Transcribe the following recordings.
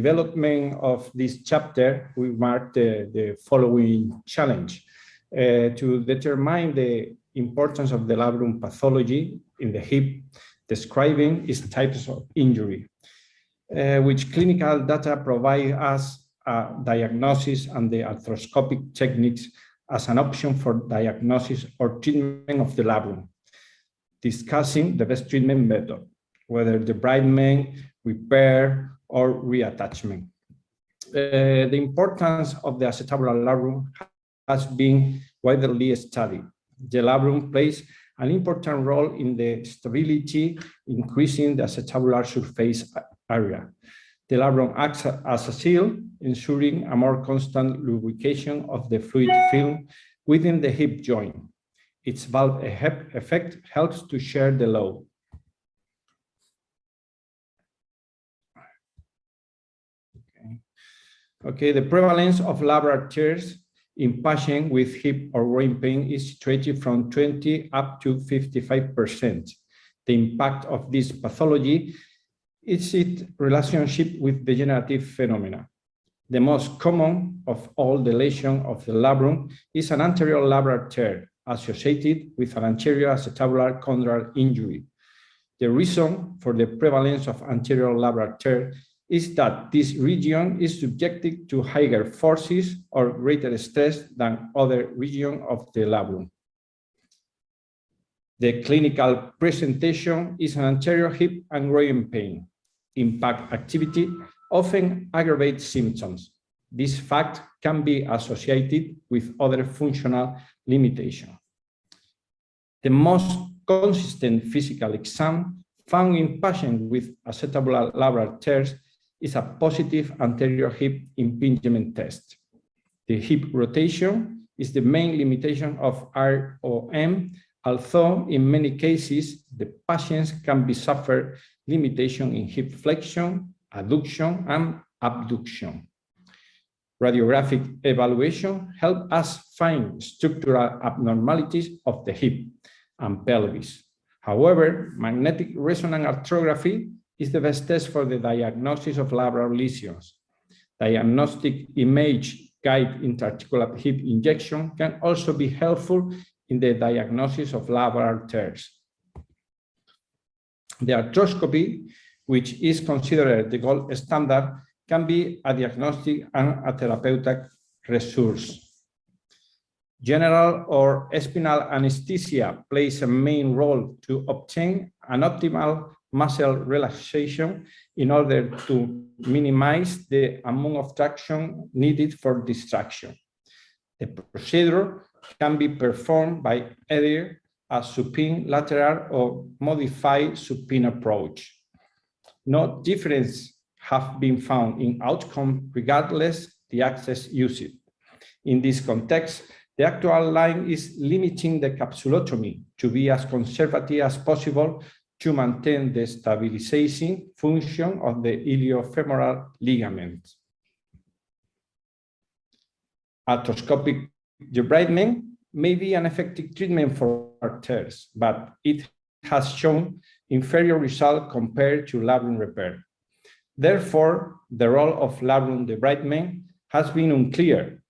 development of this chapter, we marked the following challenge. To determine the importance of the labrum pathology in the hip, describing its types of injury, which clinical data provide us a diagnosis and the arthroscopic techniques as an option for diagnosis or treatment of the labrum, discussing the best treatment method, whether debridement, repair, or reattachment. The importance of the acetabular labrum has been widely studied. The labrum plays an important role in the stability, increasing the acetabular surface area. The labrum acts as a seal, ensuring a more constant lubrication of the fluid film within the hip joint. Its valve effect helps to share the load. Okay, the prevalence of labral tears in patients with hip or groin pain is situated from 20 up to 55%. The impact of this pathology is its relationship with degenerative phenomena. The most common of all the lesions of the labrum is an anterior labral tear associated with an anterior acetabular chondral injury. The reason for the prevalence of anterior labral tear is that this region is subjected to higher forces or greater stress than other regions of the labrum. The clinical presentation is an anterior hip and groin pain. Impact activity often aggravates symptoms. This fact can be associated with other functional limitations. The most consistent physical exam found in patients with acetabular labral tears is a positive anterior hip impingement test. The hip rotation is the main limitation of ROM, although in many cases, the patients can be suffer limitation in hip flexion, adduction, and abduction. Radiographic evaluation helps us find structural abnormalities of the hip and pelvis. However, magnetic resonance arthrography is the best test for the diagnosis of labral lesions. Diagnostic image guide intra-articular hip injection can also be helpful in the diagnosis of labral tears. The arthroscopy, which is considered the gold standard, can be a diagnostic and a therapeutic resource. General or spinal anesthesia plays a main role to obtain an optimal muscle relaxation in order to minimize the amount of traction needed for distraction. The procedure can be performed by either a supine lateral or modified supine approach. No difference have been found in outcome regardless the access used. In this context, the actual line is limiting the capsulotomy to be as conservative as possible to maintain the stabilizing function of the iliofemoral ligament. Arthroscopic debridement may be an effective treatment for tears, but it has shown inferior results compared to labrum repair. Therefore, the role of labrum debridement has been unclear.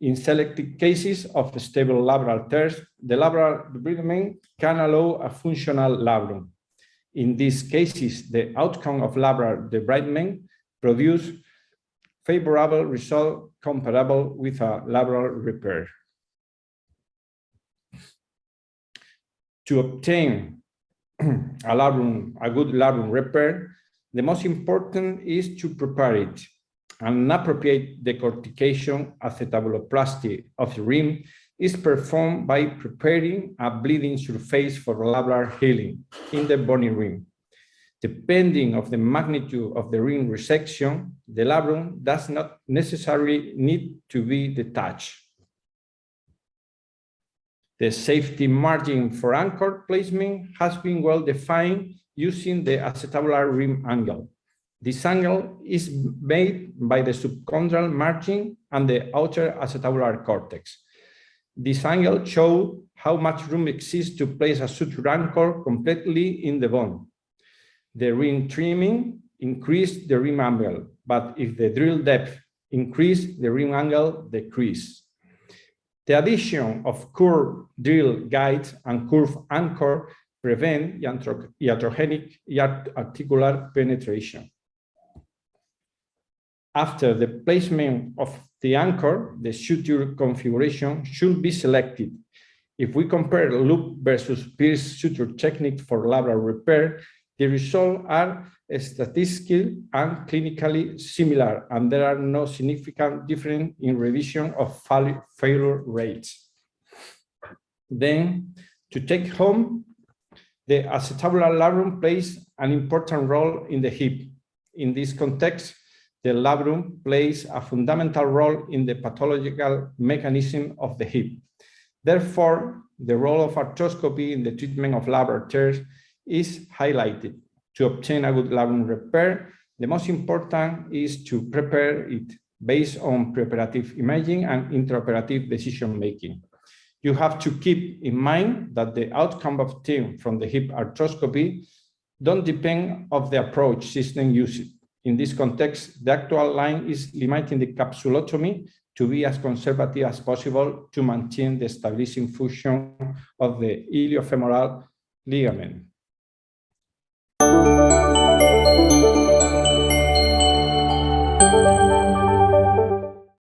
In selected cases of stable labral tears, the labral debridement can allow a functional labrum. In these cases, the outcome of labral debridement produces favorable results comparable with a labral repair. To obtain a good labrum repair, the most important is to prepare it. An appropriate decortication acetabuloplasty of the rim is performed by preparing a bleeding surface for labral healing in the bony rim. Depending on the magnitude of the rim resection, the labrum does not necessarily need to be detached. The safety margin for anchor placement has been well defined using the acetabular rim angle. This angle is made by the subchondral margin and the outer acetabular cortex. This angle shows how much room exists to place a suture anchor completely in the bone. The rim trimming increase the rim angle, but if the drill depth increase, the rim angle decrease. The addition of curved drill guides and curved anchor prevent iatrogenic articular penetration. After the placement of the anchor, the suture configuration should be selected. If we compare loop versus pierce suture technique for labral repair, the results are statistically and clinically similar, and there are no significant difference in revision of failure rates. Then, to take home, the acetabular labrum plays an important role in the hip. In this context, the labrum plays a fundamental role in the pathological mechanism of the hip. Therefore, the role of arthroscopy in the treatment of labral tears is highlighted. To obtain a good labrum repair, the most important is to prepare it based on preparative imaging and intraoperative decision-making. You have to keep in mind that the outcome obtained from the hip arthroscopy don't depend on the approach system used. In this context, the actual line is limiting the capsulotomy to be as conservative as possible to maintain the stabilizing function of the iliofemoral ligament.